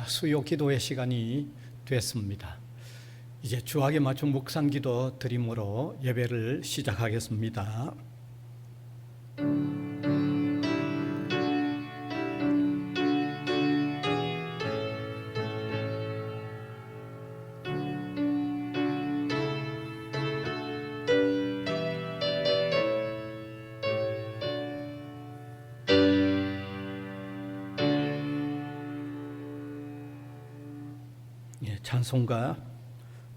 수요 기도의 시간이 됐습니다. 이제 주학에 맞춘 묵상 기도 드림으로 예배를 시작하겠습니다. 찬송가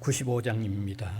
95장입니다.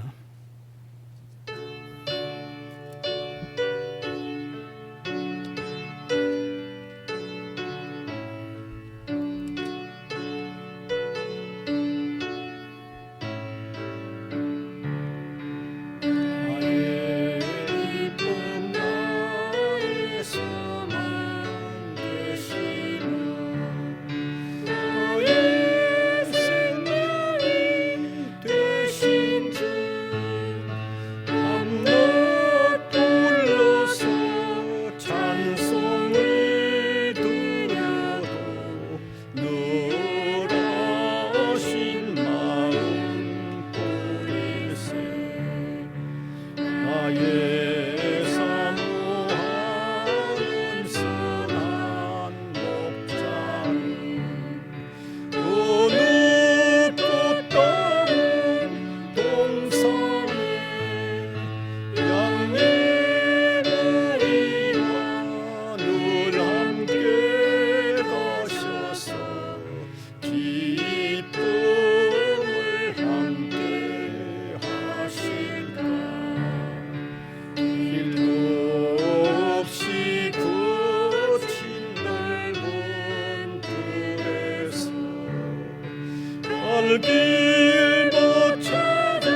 길못 찾아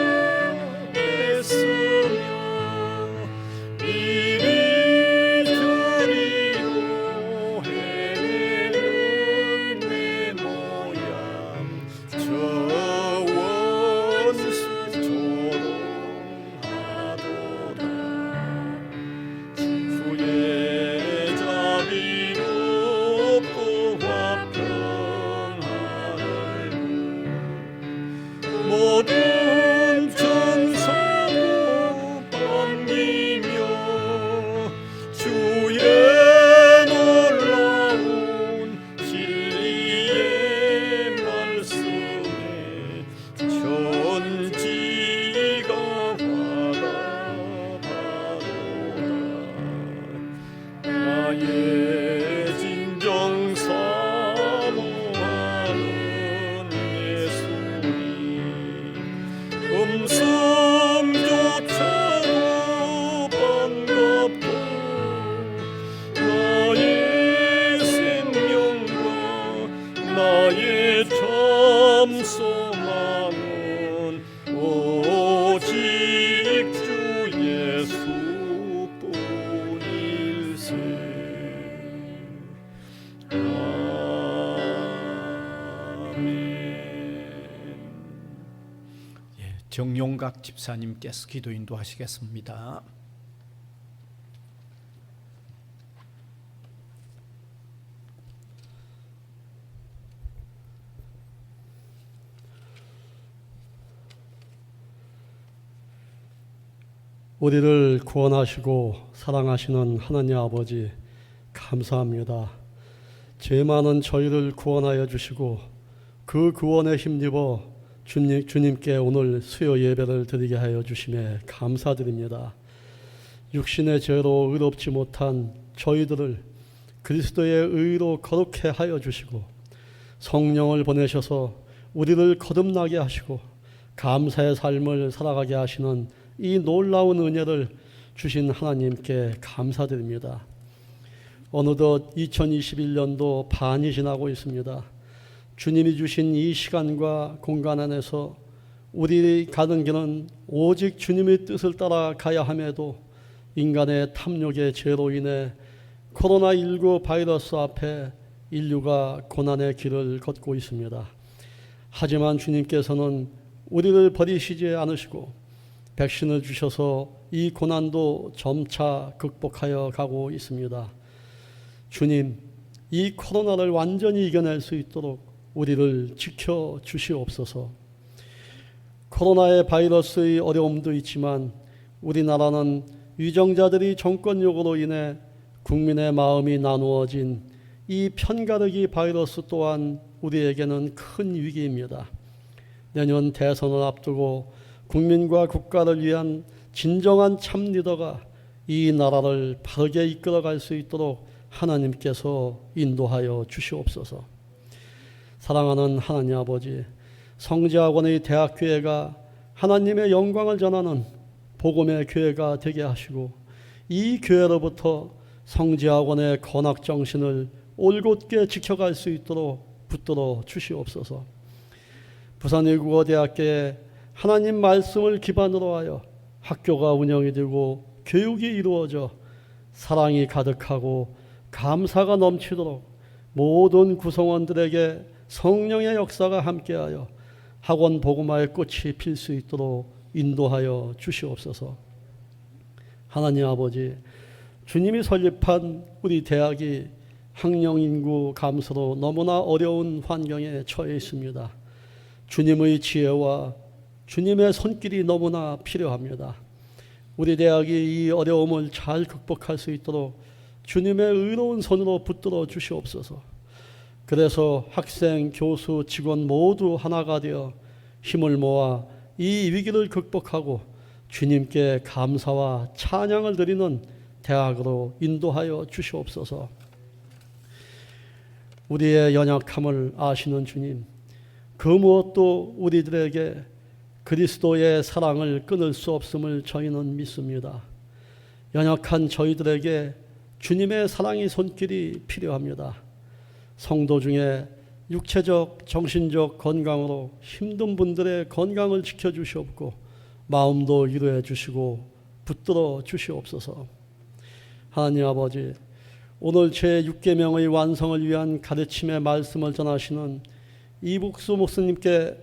애쓰며 이리저리로 헤매는 내 모양 저 원수 조롱하도다 주의 자비롭고 모든 천사도 반기며 주의 놀라운 진리의 말씀에 천지가 화답하도다. 나의 진정 사모하는 음성조차도 반갑고 나의 생명과 나의 참 소망은 오직 주 예수뿐일세. 정용각 집사님께서 기도 인도하시겠습니다. 우리를 구원하시고 사랑하시는 하나님 아버지 감사합니다. 죄 많은 저희를 구원하여 주시고 그 구원에 힘입어 주님께 오늘 수요 예배를 드리게 하여 주심에 감사드립니다. 육신의 죄로 의롭지 못한 저희들을 그리스도의 의로 거룩해 하여 주시고 성령을 보내셔서 우리를 거듭나게 하시고 감사의 삶을 살아가게 하시는 이 놀라운 은혜를 주신 하나님께 감사드립니다. 어느덧 2021년도 반이 지나고 있습니다. 주님이 주신 이 시간과 공간 안에서 우리 가는 길은 오직 주님의 뜻을 따라 가야 함에도 인간의 탐욕의 죄로 인해 코로나19 바이러스 앞에 인류가 고난의 길을 걷고 있습니다. 하지만 주님께서는 우리를 버리시지 않으시고 백신을 주셔서 이 고난도 점차 극복하여 가고 있습니다. 주님, 이 코로나를 완전히 이겨낼 수 있도록 우리를 지켜 주시옵소서. 코로나의 바이러스의 어려움도 있지만 우리나라는 위정자들이 정권력으로 인해 국민의 마음이 나누어진 이 편가르기 바이러스 또한 우리에게는 큰 위기입니다. 내년 대선을 앞두고 국민과 국가를 위한 진정한 참 리더가 이 나라를 바르게 이끌어갈 수 있도록 하나님께서 인도하여 주시옵소서. 사랑하는 하나님 아버지, 성지학원의 대학교회가 하나님의 영광을 전하는 복음의 교회가 되게 하시고 이 교회로부터 성지학원의 건학정신을 올곧게 지켜갈 수 있도록 붙들어 주시옵소서. 부산일국어대학교에 하나님 말씀을 기반으로 하여 학교가 운영이 되고 교육이 이루어져 사랑이 가득하고 감사가 넘치도록 모든 구성원들에게 성령의 역사가 함께하여 학원 복음화의 꽃이 필 수 있도록 인도하여 주시옵소서. 하나님 아버지, 주님이 설립한 우리 대학이 학령 인구 감소로 너무나 어려운 환경에 처해 있습니다. 주님의 지혜와 주님의 손길이 너무나 필요합니다. 우리 대학이 이 어려움을 잘 극복할 수 있도록 주님의 의로운 손으로 붙들어 주시옵소서. 그래서 학생, 교수, 직원 모두 하나가 되어 힘을 모아 이 위기를 극복하고 주님께 감사와 찬양을 드리는 대학으로 인도하여 주시옵소서. 우리의 연약함을 아시는 주님, 그 무엇도 우리들에게 그리스도의 사랑을 끊을 수 없음을 저희는 믿습니다. 연약한 저희들에게 주님의 사랑의 손길이 필요합니다. 성도 중에 육체적, 정신적 건강으로 힘든 분들의 건강을 지켜주시옵고 마음도 위로해 주시고 붙들어 주시옵소서. 하나님 아버지, 오늘 제6계명의 완성을 위한 가르침의 말씀을 전하시는 이북수 목사님께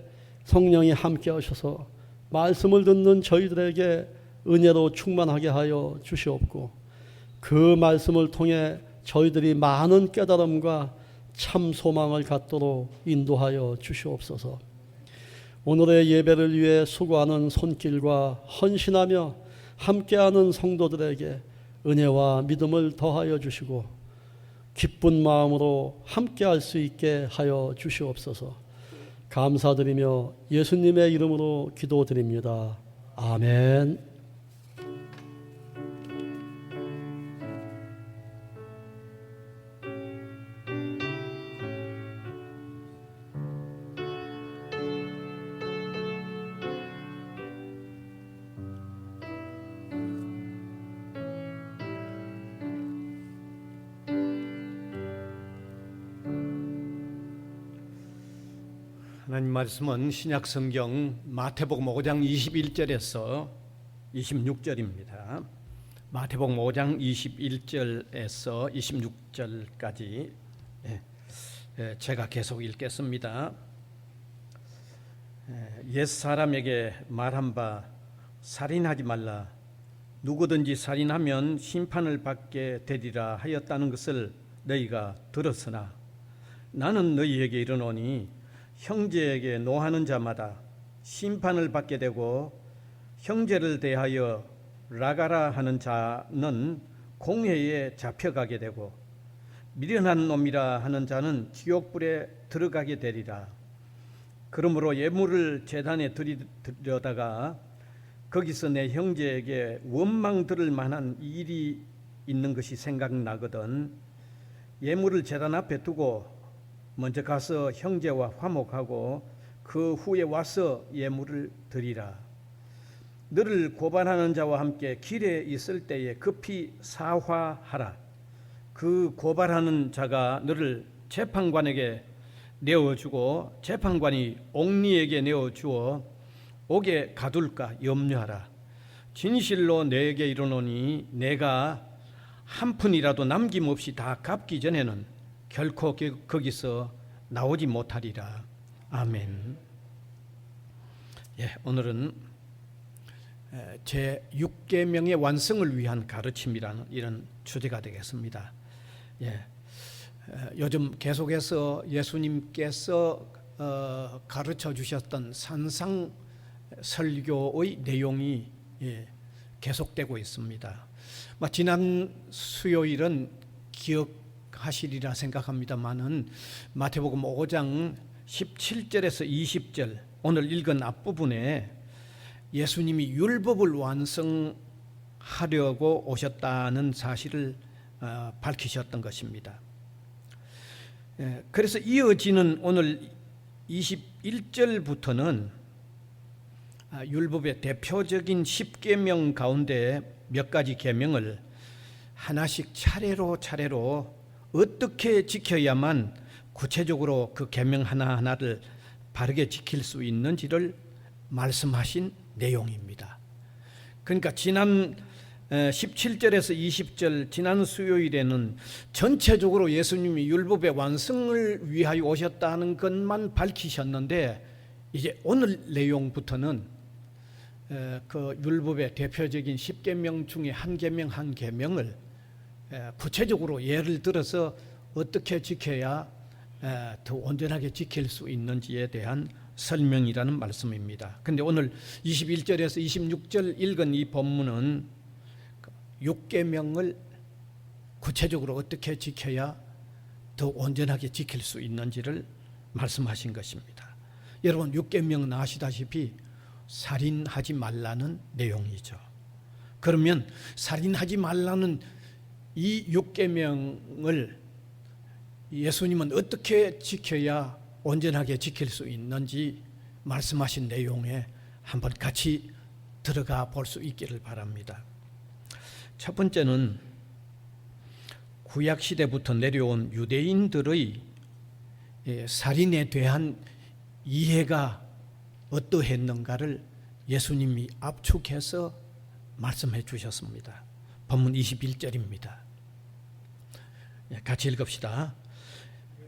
성령이 함께 하셔서 말씀을 듣는 저희들에게 은혜로 충만하게 하여 주시옵고 그 말씀을 통해 저희들이 많은 깨달음과 참 소망을 갖도록 인도하여 주시옵소서. 오늘의 예배를 위해 수고하는 손길과 헌신하며 함께하는 성도들에게 은혜와 믿음을 더하여 주시고 기쁜 마음으로 함께할 수 있게 하여 주시옵소서. 감사드리며 예수님의 이름으로 기도드립니다. 아멘. 하나님 말씀은 신약성경 마태복음 5장 21절에서 26절입니다. 마태복음 5장 21절에서 26절까지 제가 계속 읽겠습니다. 옛사람에게 말한 바 살인하지 말라. 누구든지 살인하면 심판을 받게 되리라 하였다는 것을 너희가 들었으나 나는 너희에게 이르노니 형제에게 노하는 자마다 심판을 받게 되고 형제를 대하여 라가라 하는 자는 공회에 잡혀가게 되고 미련한 놈이라 하는 자는 지옥불에 들어가게 되리라. 그러므로 예물을 제단에 드려다가 거기서 내 형제에게 원망 들을 만한 일이 있는 것이 생각나거든 예물을 제단 앞에 두고 먼저 가서 형제와 화목하고 그 후에 와서 예물을 드리라. 너를 고발하는 자와 함께 길에 있을 때에 급히 사화하라. 그 고발하는 자가 너를 재판관에게 내어주고 재판관이 옥리에게 내어주어 옥에 가둘까 염려하라. 진실로 너에게 이르노니 내가 한 푼이라도 남김없이 다 갚기 전에는 결코 거기서 나오지 못하리라. 아멘. 오늘은 제6계명의 완성을 위한 가르침이라는 이런 주제가 되겠습니다. 요즘 계속해서 예수님께서 가르쳐 주셨던 산상 설교의 내용이 계속되고 있습니다. 지난 수요일은 기억하시리라 생각합니다만은 마태복음 5장 17절에서 20절 오늘 읽은 앞부분에 예수님이 율법을 완성하려고 오셨다는 사실을 밝히셨던 것입니다. 그래서 이어지는 오늘 21절부터는 율법의 대표적인 10계명 가운데 몇 가지 계명을 하나씩 차례로 어떻게 지켜야만 구체적으로 그 계명 하나하나를 바르게 지킬 수 있는지를 말씀하신 내용입니다. 그러니까 지난 17절에서 20절 지난 수요일에는 전체적으로 예수님이 율법의 완성을 위하여 오셨다는 것만 밝히셨는데, 이제 오늘 내용부터는 그 율법의 대표적인 10계명 중에 한 계명을 구체적으로 예를 들어서 어떻게 지켜야 더 온전하게 지킬 수 있는지에 대한 설명이라는 말씀입니다. 그런데 오늘 21절에서 26절 읽은 이 본문은 6계명을 구체적으로 어떻게 지켜야 더 온전하게 지킬 수 있는지를 말씀하신 것입니다. 여러분, 6계명은 아시다시피 살인하지 말라는 내용이죠. 그러면 살인하지 말라는 이 6계명을 예수님은 어떻게 지켜야 온전하게 지킬 수 있는지 말씀하신 내용에 한번 같이 들어가 볼 수 있기를 바랍니다. 첫 번째는 구약시대부터 내려온 유대인들의 살인에 대한 이해가 어떠했는가를 예수님이 압축해서 말씀해 주셨습니다. 본문 21절입니다. 같이 읽읍시다.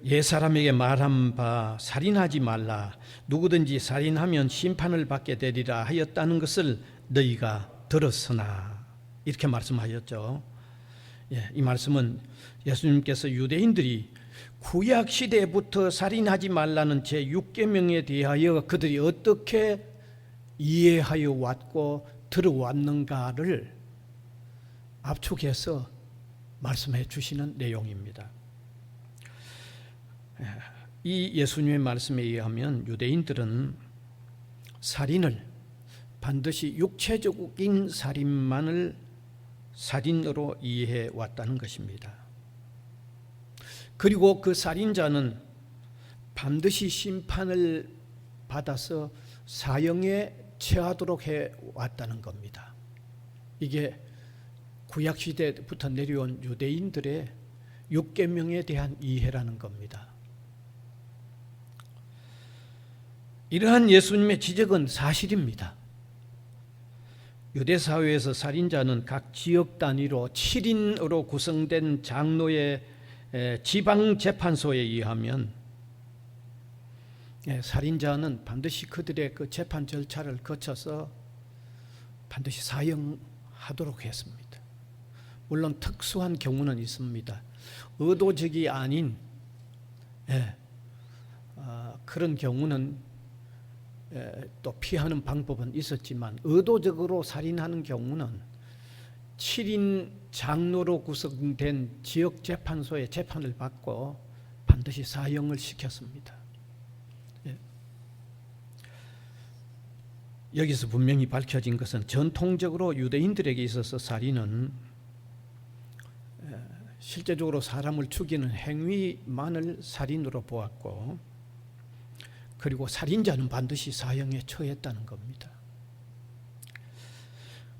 옛사람에게 말한 바 살인하지 말라, 누구든지 살인하면 심판을 받게 되리라 하였다는 것을 너희가 들었으나, 이렇게 말씀하셨죠. 이 말씀은 예수님께서 유대인들이 구약 시대부터 살인하지 말라는 제6계명에 대하여 그들이 어떻게 이해하여 왔고 들어왔는가를 압축해서 말씀해 주시는 내용입니다. 이 예수님의 말씀에 의하면 유대인들은 살인을 반드시 육체적인 살인만을 살인으로 이해해 왔다는 것입니다. 그리고 그 살인자는 반드시 심판을 받아서 사형에 처하도록 해 왔다는 겁니다. 이게 구약시대부터 내려온 유대인들의 6계명에 대한 이해라는 겁니다. 이러한 예수님의 지적은 사실입니다. 유대 사회에서 살인자는 각 지역 단위로 7인으로 구성된 장로의 지방 재판소에 의하면 살인자는 반드시 그들의 그 재판 절차를 거쳐서 반드시 사형하도록 했습니다. 물론 특수한 경우는 있습니다. 의도적이 아닌 그런 경우는 또 피하는 방법은 있었지만, 의도적으로 살인하는 경우는 7인 장로로 구성된 지역 재판소의 재판을 받고 반드시 사형을 시켰습니다. 여기서 분명히 밝혀진 것은 전통적으로 유대인들에게 있어서 살인은 실제적으로 사람을 죽이는 행위만을 살인으로 보았고, 그리고 살인자는 반드시 사형에 처했다는 겁니다.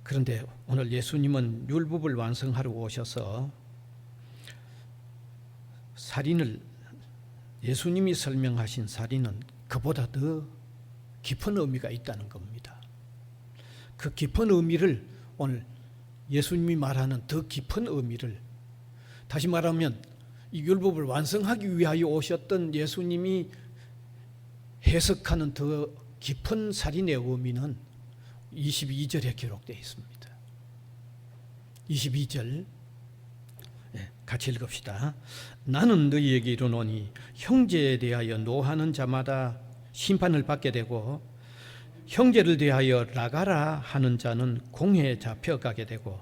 그런데 오늘 예수님은 율법을 완성하러 오셔서 살인을, 예수님이 설명하신 살인은 그보다 더 깊은 의미가 있다는 겁니다. 그 깊은 의미를 오늘 예수님이 말하는 더 깊은 의미를, 다시 말하면 이 율법을 완성하기 위하여 오셨던 예수님이 해석하는 더 깊은 살인의 의미는 22절에 기록되어 있습니다. 22절 같이 읽읍시다. 나는 너희에게 이르노니 형제에 대하여 노하는 자마다 심판을 받게 되고 형제를 대하여 라가라 하는 자는 공회에 잡혀가게 되고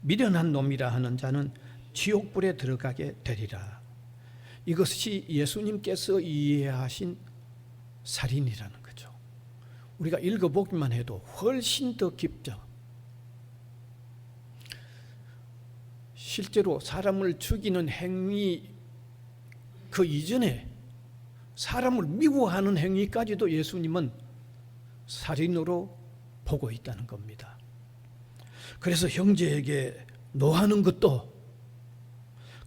미련한 놈이라 하는 자는 지옥불에 들어가게 되리라. 이것이 예수님께서 이해하신 살인이라는 거죠. 우리가 읽어보기만 해도 훨씬 더 깊죠. 실제로 사람을 죽이는 행위 그 이전에 사람을 미워하는 행위까지도 예수님은 살인으로 보고 있다는 겁니다. 그래서 형제에게 노하는 것도,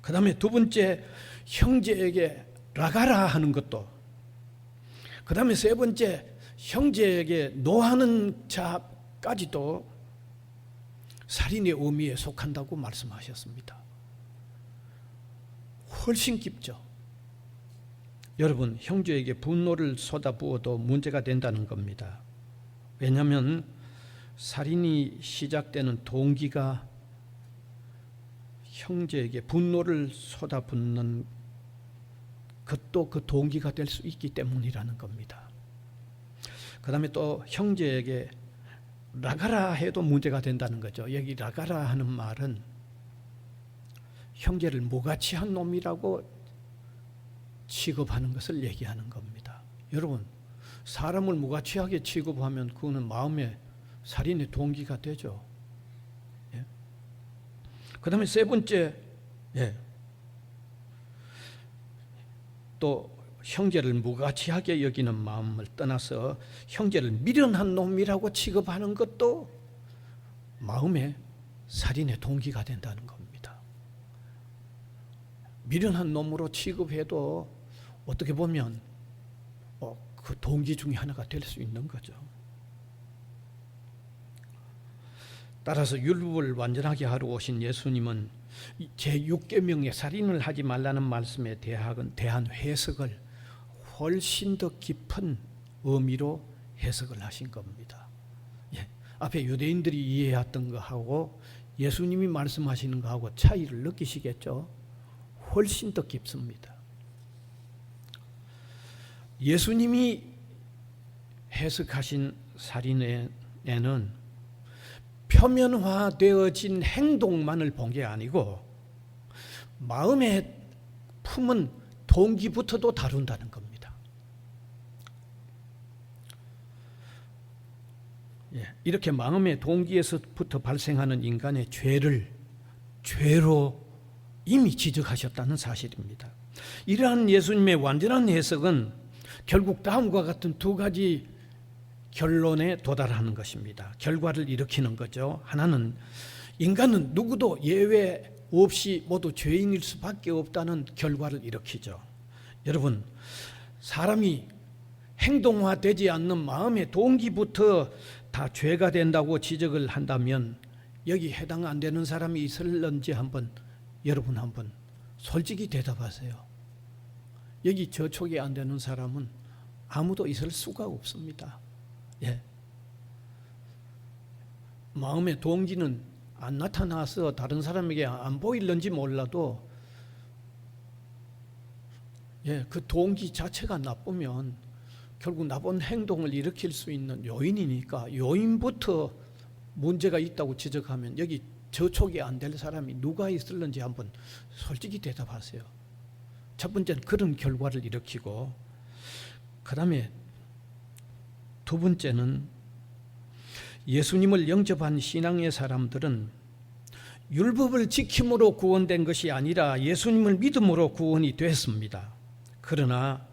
그 다음에 두 번째 형제에게 라가라 하는 것도, 그 다음에 세 번째 형제에게 노하는 자까지도 살인의 의미에 속한다고 말씀하셨습니다. 훨씬 깊죠. 여러분, 형제에게 분노를 쏟아부어도 문제가 된다는 겁니다. 왜냐하면 살인이 시작되는 동기가 형제에게 분노를 쏟아붓는 것도 그 동기가 될 수 있기 때문이라는 겁니다. 그 다음에 또 형제에게 라가라 해도 문제가 된다는 거죠. 여기 라가라 하는 말은 형제를 무가치한 놈이라고 취급하는 것을 얘기하는 겁니다. 여러분, 사람을 무가치하게 취급하면 그거는 마음에 살인의 동기가 되죠. 예? 그 다음에 세 번째, 또 형제를 무가치하게 여기는 마음을 떠나서 형제를 미련한 놈이라고 취급하는 것도 마음에 살인의 동기가 된다는 겁니다. 미련한 놈으로 취급해도 어떻게 보면 그 동기 중에 하나가 될 수 있는 거죠. 따라서 율법을 완전하게 하러 오신 예수님은 제6계명의 살인을 하지 말라는 말씀에 대한 해석을 훨씬 더 깊은 의미로 해석을 하신 겁니다. 앞에 유대인들이 이해했던 거하고 예수님이 말씀하시는 거하고 차이를 느끼시겠죠? 훨씬 더 깊습니다. 예수님이 해석하신 살인에는 표면화되어진 행동만을 본 게 아니고 마음에 품은 동기부터도 다룬다는 겁니다. 이렇게 마음의 동기에서부터 발생하는 인간의 죄로 이미 지적하셨다는 사실입니다. 이러한 예수님의 완전한 해석은 결국 다음과 같은 두 가지 결론에 도달하는 것입니다. 결과를 일으키는 거죠. 하나는 인간은 누구도 예외 없이 모두 죄인일 수밖에 없다는 결과를 일으키죠. 여러분, 사람이 행동화되지 않는 마음의 동기부터 다 죄가 된다고 지적을 한다면 여기 해당 안 되는 사람이 있을런지 여러분 한번 솔직히 대답하세요. 여기 저촉이 안 되는 사람은 아무도 있을 수가 없습니다. 마음의 동기는 안 나타나서 다른 사람에게 안 보일런지 몰라도 그 동기 자체가 나쁘면 결국 나쁜 행동을 일으킬 수 있는 요인이니까 요인부터 문제가 있다고 지적하면 여기 저촉이 안 될 사람이 누가 있을는지 한번 솔직히 대답하세요. 첫 번째는 그런 결과를 일으키고, 그 다음에 두 번째는 예수님을 영접한 신앙의 사람들은 율법을 지킴으로 구원된 것이 아니라 예수님을 믿음으로 구원이 됐습니다. 그러나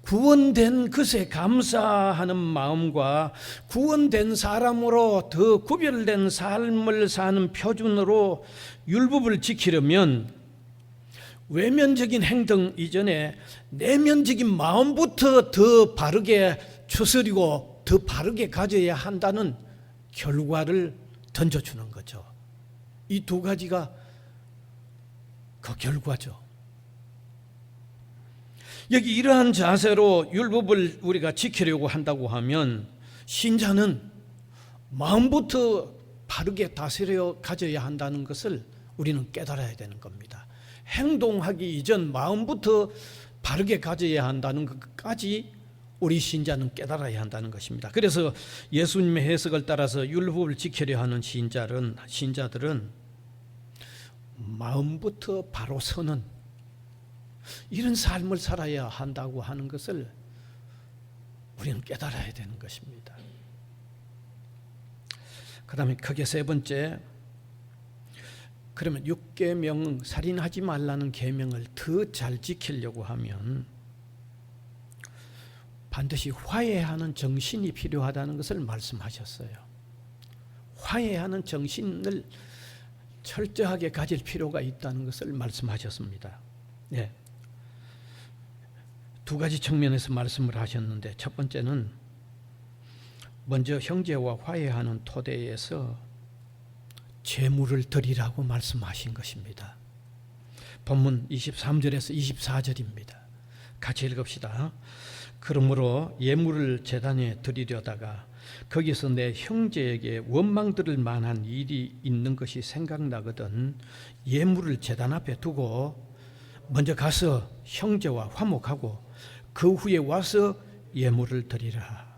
구원된 것에 감사하는 마음과 구원된 사람으로 더 구별된 삶을 사는 표준으로 율법을 지키려면 외면적인 행동 이전에 내면적인 마음부터 더 바르게 추스리고 더 바르게 가져야 한다는 결과를 던져주는 거죠. 이 두 가지가 그 결과죠. 여기 이러한 자세로 율법을 우리가 지키려고 한다고 하면 신자는 마음부터 바르게 다스려 가져야 한다는 것을 우리는 깨달아야 되는 겁니다. 행동하기 이전 마음부터 바르게 가져야 한다는 것까지 우리 신자는 깨달아야 한다는 것입니다. 그래서 예수님의 해석을 따라서 율법을 지키려 하는 신자들은 마음부터 바로 서는 이런 삶을 살아야 한다고 하는 것을 우리는 깨달아야 되는 것입니다. 그 다음에 크게 세 번째, 그러면 6계명, 살인하지 말라는 계명을 더 잘 지키려고 하면 반드시 화해하는 정신이 필요하다는 것을 말씀하셨어요. 화해하는 정신을 철저하게 가질 필요가 있다는 것을 말씀하셨습니다. 네. 두 가지 측면에서 말씀을 하셨는데, 첫 번째는 먼저 형제와 화해하는 토대에서 제물을 드리라고 말씀하신 것입니다. 본문 23절에서 24절입니다. 같이 읽읍시다. 그러므로 예물을 제단에 드리려다가 거기서 내 형제에게 원망 들을 만한 일이 있는 것이 생각나거든 예물을 제단 앞에 두고 먼저 가서 형제와 화목하고 그 후에 와서 예물을 드리라.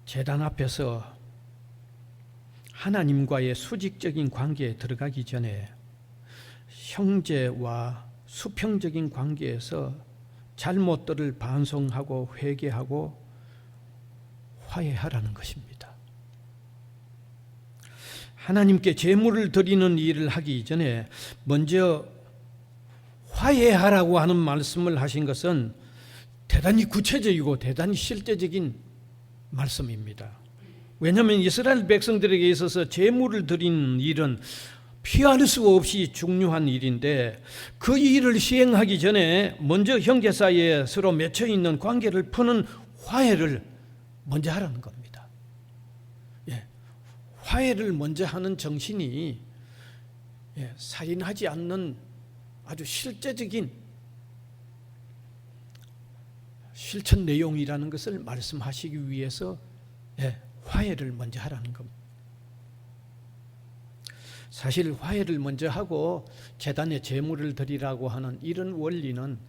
제단 앞에서 하나님과의 수직적인 관계에 들어가기 전에 형제와 수평적인 관계에서 잘못들을 반성하고 회개하고 화해하라는 것입니다. 하나님께 제물을 드리는 일을 하기 전에 먼저 화해하라고 하는 말씀을 하신 것은 대단히 구체적이고 대단히 실제적인 말씀입니다. 왜냐하면 이스라엘 백성들에게 있어서 제물을 드리는 일은 피할 수 없이 중요한 일인데 그 일을 시행하기 전에 먼저 형제 사이에 서로 맺혀 있는 관계를 푸는 화해를 먼저 하라는 겁니다. 예, 화해를 먼저 하는 정신이 살인하지 않는 아주 실제적인 실천 내용이라는 것을 말씀하시기 위해서 화해를 먼저 하라는 겁니다. 사실 화해를 먼저 하고 제단에 제물을 드리라고 하는 이런 원리는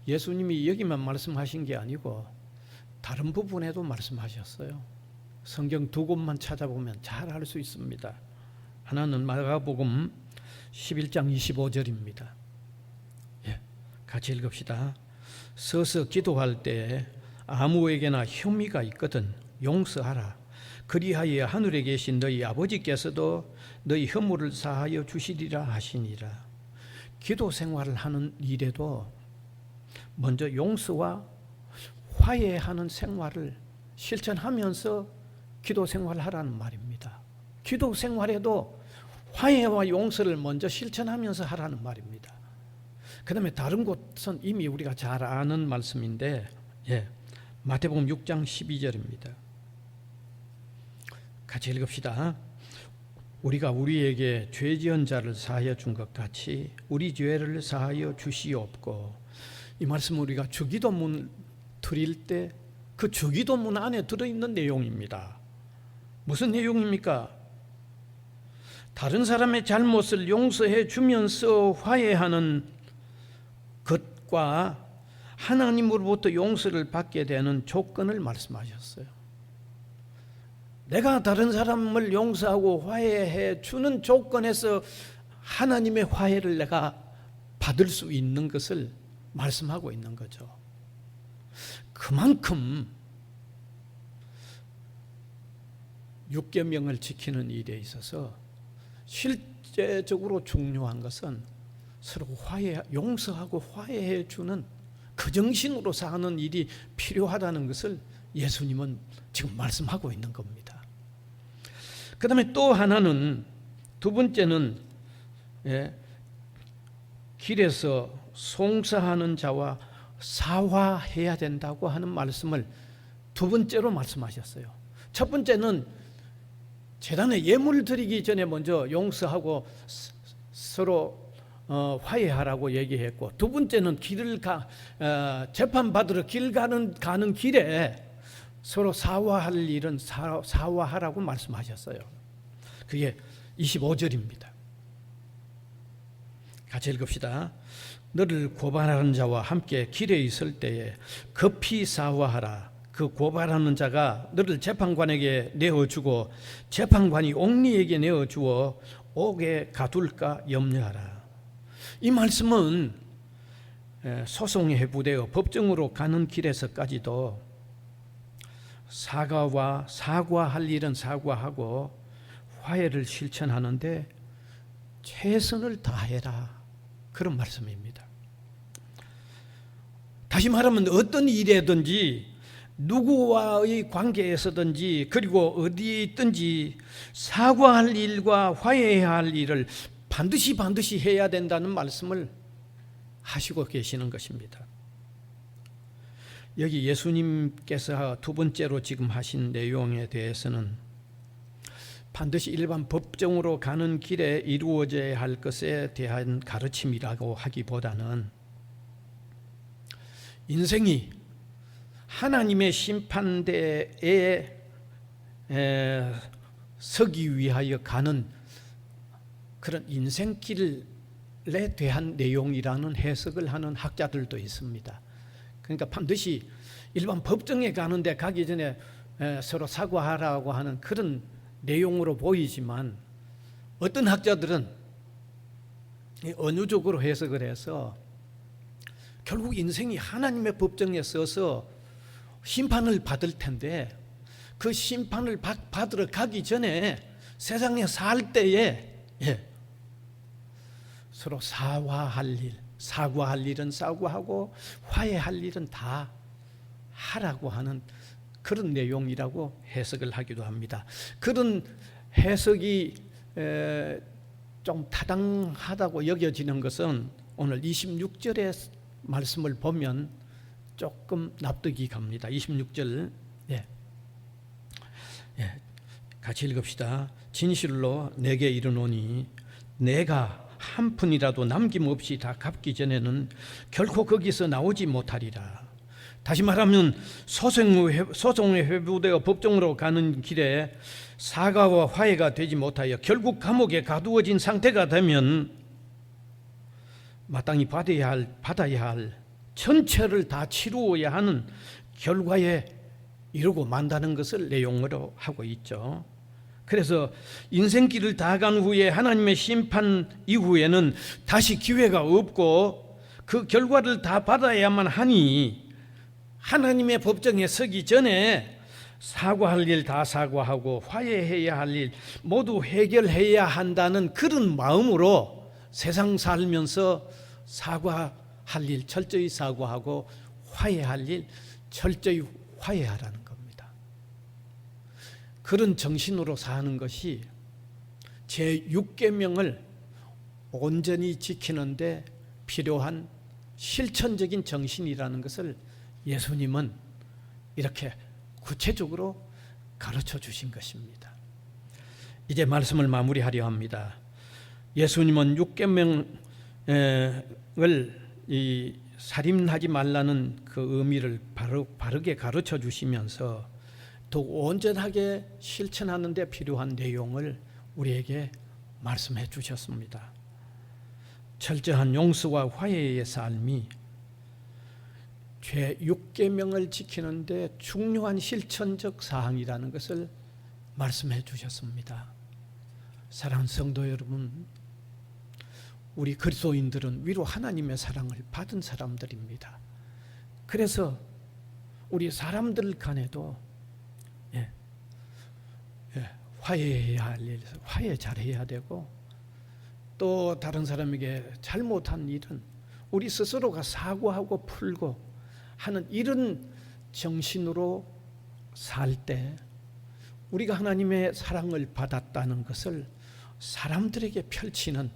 예수님이 여기만 말씀하신 게 아니고 다른 부분에도 말씀하셨어요. 성경 두 곳만 찾아보면 잘 알 수 있습니다. 하나는 마가복음 11장 25절입니다. 같이 읽읍시다. 서서 기도할 때 아무에게나 혐의가 있거든 용서하라. 그리하여 하늘에 계신 너희 아버지께서도 너희 혐오를 사하여 주시리라 하시니라. 기도 생활을 하는 일에도 먼저 용서와 화해하는 생활을 실천하면서 기도 생활을 하라는 말입니다. 기도 생활에도 화해와 용서를 먼저 실천하면서 하라는 말입니다. 그 다음에 다른 곳은 이미 우리가 잘 아는 말씀인데 마태복음 6장 12절입니다. 같이 읽읍시다. 우리가 우리에게 죄 지은 자를 사하여 준 것 같이 우리 죄를 사하여 주시옵고. 이 말씀은 우리가 주기도문 드릴 때 그 주기도문 안에 들어있는 내용입니다. 무슨 내용입니까? 다른 사람의 잘못을 용서해 주면서 화해하는 것과 하나님으로부터 용서를 받게 되는 조건을 말씀하셨어요. 내가 다른 사람을 용서하고 화해해 주는 조건에서 하나님의 화해를 내가 받을 수 있는 것을 말씀하고 있는 거죠. 그만큼 6계명을 지키는 일에 있어서 실제적으로 중요한 것은 서로 용서하고 화해해 주는 그 정신으로 사는 일이 필요하다는 것을 예수님은 지금 말씀하고 있는 겁니다. 그 다음에 또 하나는, 두 번째는 길에서 송사하는 자와 사화해야 된다고 하는 말씀을 두 번째로 말씀하셨어요. 첫 번째는 제단에 예물을 드리기 전에 먼저 용서하고 서로 화해하라고 얘기했고, 두 번째는 재판받으러 길 가는 길에 서로 사화할 일은 사화하라고 말씀하셨어요. 그게 25절입니다. 같이 읽읍시다. 너를 고발하는 자와 함께 길에 있을 때에 급히 사화하라. 그 고발하는 자가 너를 재판관에게 내어주고 재판관이 옥리에게 내어주어 옥에 가둘까 염려하라. 이 말씀은 소송에 해부되어 법정으로 가는 길에서까지도 사과할 일은 사과하고 화해를 실천하는데 최선을 다해라, 그런 말씀입니다. 다시 말하면 어떤 일이든지 누구와의 관계에서든지 그리고 어디에 있든지 사과할 일과 화해해야 할 일을 반드시 해야 된다는 말씀을 하시고 계시는 것입니다. 여기 예수님께서 두 번째로 지금 하신 내용에 대해서는 반드시 일반 법정으로 가는 길에 이루어져야 할 것에 대한 가르침이라고 하기보다는 인생이 하나님의 심판대에 서기 위하여 가는 그런 인생길에 대한 내용이라는 해석을 하는 학자들도 있습니다. 그러니까 반드시 일반 법정에 가는데 가기 전에 서로 사과하라고 하는 그런 내용으로 보이지만 어떤 학자들은 은유적으로 해석을 해서 결국 인생이 하나님의 법정에 서서 심판을 받을 텐데 그 심판을 받으러 가기 전에 세상에 살 때에 서로 사과할 일은 사과하고 화해할 일은 다 하라고 하는 그런 내용이라고 해석을 하기도 합니다. 그런 해석이 좀 타당하다고 여겨지는 것은 오늘 26절의 말씀을 보면 조금 납득이 갑니다. 26절 같이 읽읍시다. 진실로 내게 이르노니 내가 한 푼이라도 남김없이 다 갚기 전에는 결코 거기서 나오지 못하리라. 다시 말하면 소송에 회부되어 법정으로 가는 길에 사과와 화해가 되지 못하여 결국 감옥에 가두어진 상태가 되면 마땅히 받아야 할 전체를 다 치루어야 하는 결과에 이르고 만다는 것을 내용으로 하고 있죠. 그래서 인생길을 다 간 후에 하나님의 심판 이후에는 다시 기회가 없고 그 결과를 다 받아야만 하니 하나님의 법정에 서기 전에 사과할 일 다 사과하고 화해해야 할 일 모두 해결해야 한다는 그런 마음으로 세상 살면서 사과할 일 철저히 사과하고 화해할 일 철저히 화해하라는 겁니다. 그런 정신으로 사는 것이 제6계명을 온전히 지키는데 필요한 실천적인 정신이라는 것을 예수님은 이렇게 구체적으로 가르쳐 주신 것입니다. 이제 말씀을 마무리하려 합니다. 예수님은 6계명을 살인하지 말라는 그 의미를 바르게 가르쳐 주시면서 더욱 온전하게 실천하는 데 필요한 내용을 우리에게 말씀해 주셨습니다. 철저한 용서와 화해의 삶이 죄 6계명을 지키는 데 중요한 실천적 사항이라는 것을 말씀해 주셨습니다. 사랑하는 성도 여러분, 우리 그리스도인들은 위로 하나님의 사랑을 받은 사람들입니다. 그래서 우리 사람들 간에도 화해해야 할 일, 화해 잘해야 되고 또 다른 사람에게 잘못한 일은 우리 스스로가 사과하고 풀고 하는 이런 정신으로 살 때 우리가 하나님의 사랑을 받았다는 것을 사람들에게 펼치는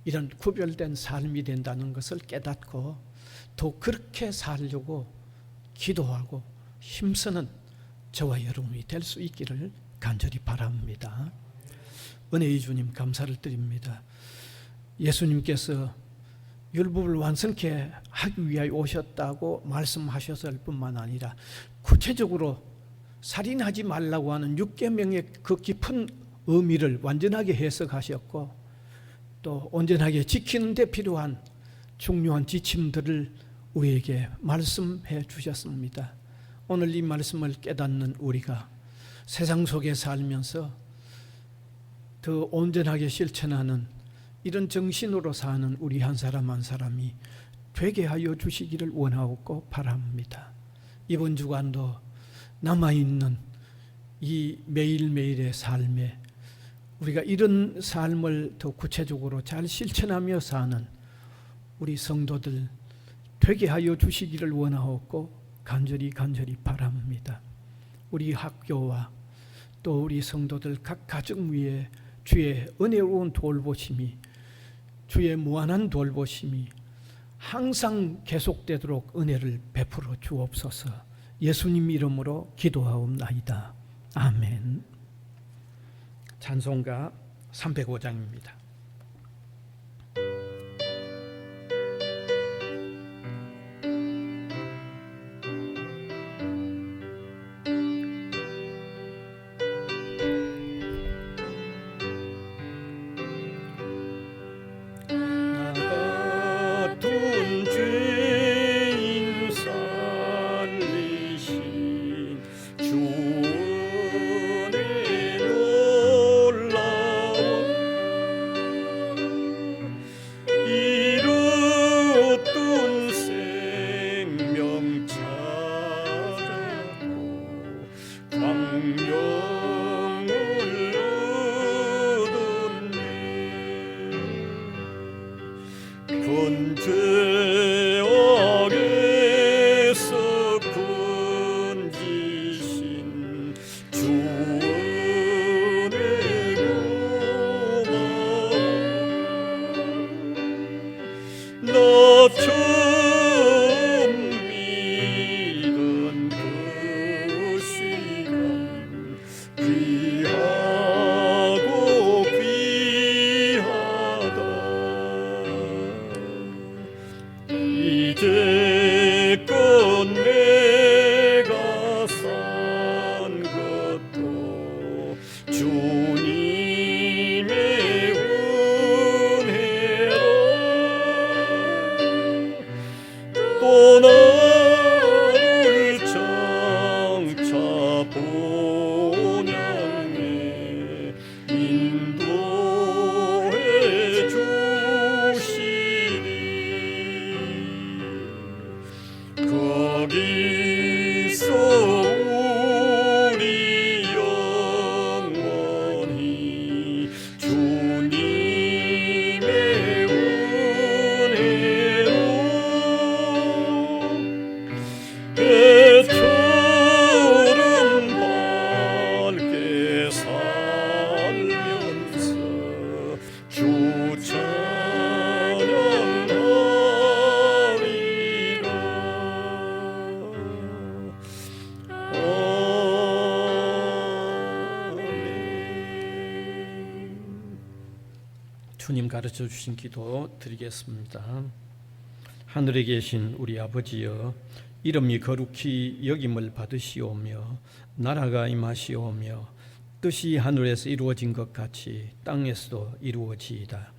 이런 구별된 삶이 된다는 것을 깨닫고 또 그렇게 살려고 기도하고 힘쓰는 저와 여러분이 될 수 있기를 간절히 바랍니다. 은혜의 주님 감사를 드립니다. 예수님께서 율법을 완성케 하기 위하여 오셨다고 말씀하셨을 뿐만 아니라 구체적으로 살인하지 말라고 하는 6계명의 그 깊은 의미를 완전하게 해석하셨고 또 온전하게 지키는 데 필요한 중요한 지침들을 우리에게 말씀해 주셨습니다. 오늘 이 말씀을 깨닫는 우리가 세상 속에 살면서 더 온전하게 실천하는 이런 정신으로 사는 우리 한 사람 한 사람이 되게 하여 주시기를 원하고 바랍니다. 이번 주간도 남아있는 이 매일매일의 삶에 우리가 이런 삶을 더 구체적으로 잘 실천하며 사는 우리 성도들 되게 하여 주시기를 원하고 간절히 바랍니다. 우리 학교와 또 우리 성도들 각 가정 위에 주의 은혜로운 돌보심이, 주의 무한한 돌보심이 항상 계속되도록 은혜를 베풀어 주옵소서. 예수님 이름으로 기도하옵나이다. 아멘. 찬송가 305장입니다. 이제껏 내가 산 것도 주님의 은혜로 또 나를 장차 본향에 인도해 주시리. 거기서 우리 영원히 주님의 은혜로 배처럼 밝게 살면서 주 찬양하리라. 주님 가르쳐 주신 기도 드리겠습니다. 하늘에 계신 우리 아버지여, 이름이 거룩히 여김을 받으시오며 나라가 임하시오며 뜻이 하늘에서 이루어진 것 같이 땅에서도 이루어지이다.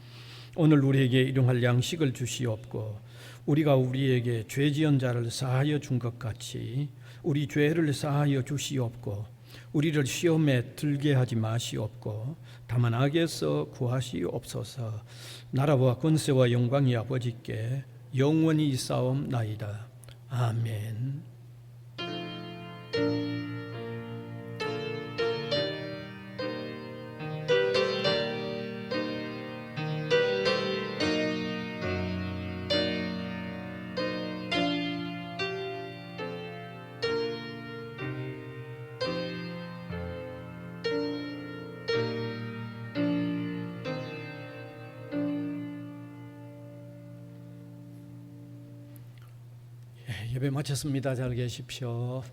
오늘 우리에게 일용할 양식을 주시옵고 우리가 우리에게 죄 지은 자를 사하여 준 것 같이 우리 죄를 사하여 주시옵고 우리를 시험에 들게 하지 마시옵고 다만 악에서 구하시옵소서. 나라와 권세와 영광이 아버지께 영원히 있사옵나이다. 아멘. 예배 마쳤습니다. 잘 계십시오.